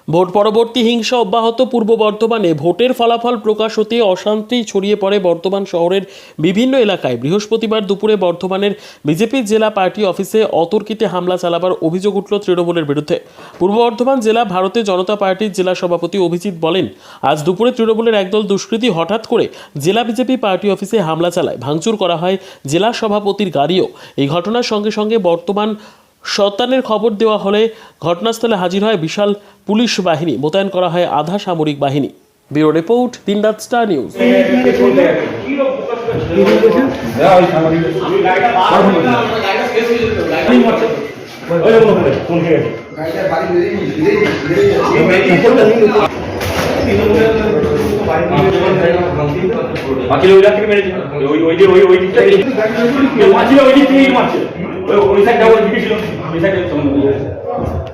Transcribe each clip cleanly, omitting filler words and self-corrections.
Vote পরবর্তী হিংসা অব্যাহত। পূর্ব বর্ধমানে ভোটের ফলাফল প্রকাশ হতে অশান্তি ছড়িয়ে পড়ে বর্ধমান শহরের বিভিন্ন এলাকায়। বৃহস্পতিবার দুপুরে বর্ধমানের বিজেপি জেলা পার্টি অফিসে অতর্কিতে হামলা চালাবার অভিযোগ উঠল তৃণমূলের বিরুদ্ধে। পূর্ব বর্ধমান জেলা ভারতীয় জনতা পার্টির জেলা সভাপতি অভিজিৎ বলেন, আজ দুপুরে তৃণমূলের একদল দুষ্কৃতী হঠাৎ করে জেলা বিজেপি পার্টি অফিসে হামলা চালায়। ভাঙচুর করা হয় জেলা সভাপতির গাড়িও। এই ঘটনার সঙ্গে সঙ্গে বর্তমান সন্তানের খবর দেওয়া হলে ঘটনাস্থলে হাজির হয় বিশাল পুলিশ বাহিনী, মোতায়েন করা হয় আধা সামরিক বাহিনী। ব্যুরো রিপোর্ট, দিনরাত স্টার নিউজ।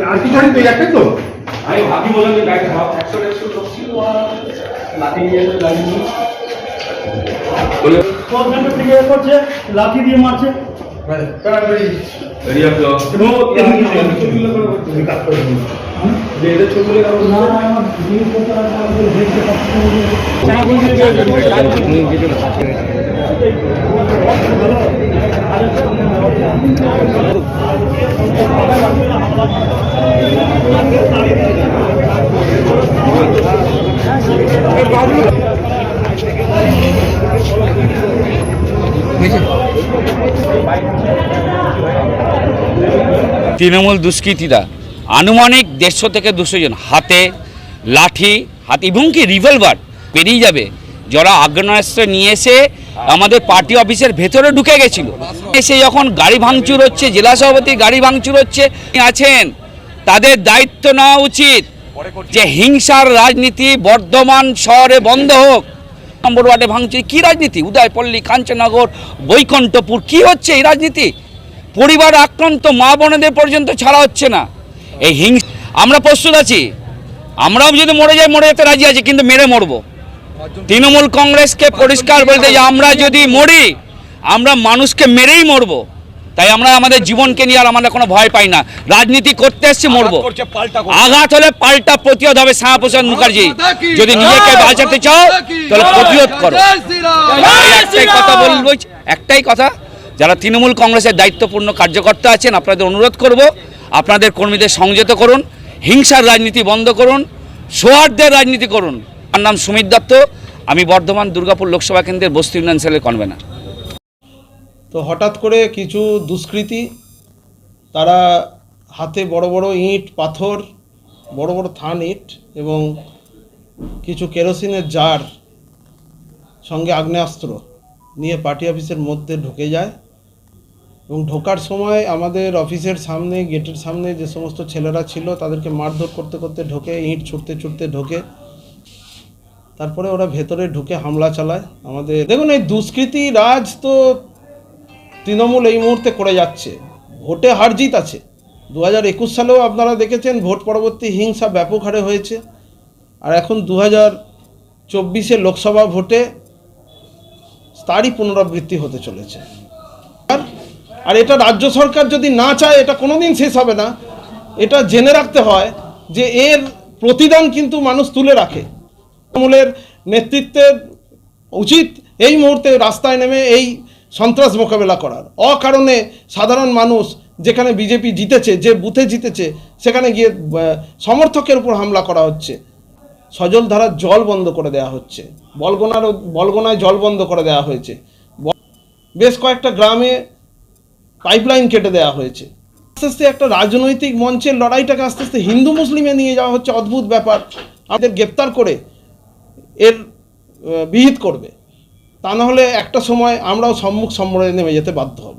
আর কি জানি তো একটাই তো আমি ভাবি বললাম যে গাড়ি খারাপ 100 লোক ছিল লাঠি নিয়ে গাড়ি নিয়ে বলে কোন ঘন্টা থেকে করছে লাঠি দিয়ে মারছে রেডি আপ তো তুমি কাজ করো যে এটা ছবিলে কারণ না আমার ভিডিও করতে আমাদের দেখতে পাচ্ছি না তৃণমূল দুষ্কৃতীরা আনুমানিক 150 থেকে 200 জন হাতে লাঠি এবং কি রিভলভার বেরিয়ে যাবে, যারা আগ্নেয়াস্ত্র নিয়ে এসে আমাদের পার্টি অফিসের ভেতরে ঢুকে গেছিল। এসে যখন গাড়ি ভাঙচুর হচ্ছে, জেলা সভাপতি গাড়ি ভাঙচুর হচ্ছে, আছেন তাদের দায়িত্ব নেওয়া উচিত যে হিংসার রাজনীতি বর্ধমান শহরে বন্ধ হোক। নম্বর ওয়ার্ডে ভাঙচুর কি রাজনীতি? উদয়পল্লী, কাঞ্চননগর, বৈকুণ্ঠপুর কি হচ্ছে এই রাজনীতি? পরিবার আক্রান্ত মা বোনেদের পর্যন্ত ছাড়া হচ্ছে না। এই হিংসা আমরা প্রস্তুত আছি, আমরাও যদি মরে যাই মরে যেতে রাজি আছি, কিন্তু মেরে মরবো। তৃণমূল কংগ্রেসকে পরিষ্কার বলতে যে আমরা যদি মরি আমরা মানুষকে মেরেই মরবো। তাই আমরা আমাদের জীবনকে নিয়ে আর আমরা কোনো ভয় পাই না। রাজনীতি করতে এসছি, মরবো। আঘাত হলে পাল্টা প্রতিরোধ হবে। শ্যামাপ্রসাদ মুখার্জি, যদি নিজেকে বাঁচাতে চাও তাহলে প্রতিরোধ করো। একটাই কথা বলবো, একটাই কথা, যারা তৃণমূল কংগ্রেসের দায়িত্বপূর্ণ কার্যকর্তা আছেন আপনাদের অনুরোধ করব, আপনাদের কর্মীদের সংযত করুন, হিংসার রাজনীতি বন্ধ করুন, সৌহার্দ্যের রাজনীতি করুন। আমার নাম সুমিত দত্ত, আমি বর্ধমান দুর্গাপুর লোকসভা কেন্দ্রের বস্তি উন্নয়ন সেলের কনভেনার। তো হঠাৎ করে কিছু দুষ্কৃতী, তারা হাতে বড় বড় ইট পাথর, বড় বড় থান ইট এবং কিছু কেরোসিনের জার সঙ্গে আগ্নেয়াস্ত্র নিয়ে পার্টি অফিসের মধ্যে ঢুকে যায় এবং ঢোকার সময় আমাদের অফিসের সামনে, গেটের সামনে যে সমস্ত ছেলেরা ছিল তাদেরকে মারধর করতে করতে ঢোকে, ইট ছুটতে ছুটতে ঢোকে। তারপরে ওরা ভেতরে ঢুকে হামলা চালায় আমাদের। দেখুন, এই দুষ্কৃতি রাজ তো তৃণমূল এই মুহূর্তে করে যাচ্ছে। ভোটে হার জিত আছে। 2021 সালেও আপনারা দেখেছেন ভোট পরবর্তী হিংসা ব্যাপক হারে হয়েছে, আর এখন 2024 লোকসভা ভোটে তারই পুনরাবৃত্তি হতে চলেছে। আর এটা রাজ্য সরকার যদি না চায় এটা কোনোদিন শেষ হবে না। এটা জেনে রাখতে হয় যে এর প্রতিদান কিন্তু মানুষ তুলে রাখে। তৃণমূলের নেতৃত্বের উচিত এই মুহূর্তে রাস্তায় নেমে এই সন্ত্রাস মোকাবেলা করার। অকারণে সাধারণ মানুষ, যেখানে বিজেপি জিতেছে, যে বুথে জিতেছে, সেখানে গিয়ে সমর্থকের উপর হামলা করা হচ্ছে। সজলধারার জল বন্ধ করে দেওয়া হচ্ছে, বলগোনায় জল বন্ধ করে দেওয়া হয়েছে, বেশ কয়েকটা গ্রামে পাইপলাইন কেটে দেওয়া হয়েছে। আস্তে আস্তে একটা রাজনৈতিক মঞ্চের লড়াইটাকে আস্তে আস্তে হিন্দু মুসলিমে নিয়ে যাওয়া হচ্ছে। অদ্ভুত ব্যাপার। আমাদের গ্রেপ্তার করে এর বিহিত করবে, তা নাহলে একটা সময় আমরাও সম্মুখ সমরে নেমে যেতে বাধ্য হব।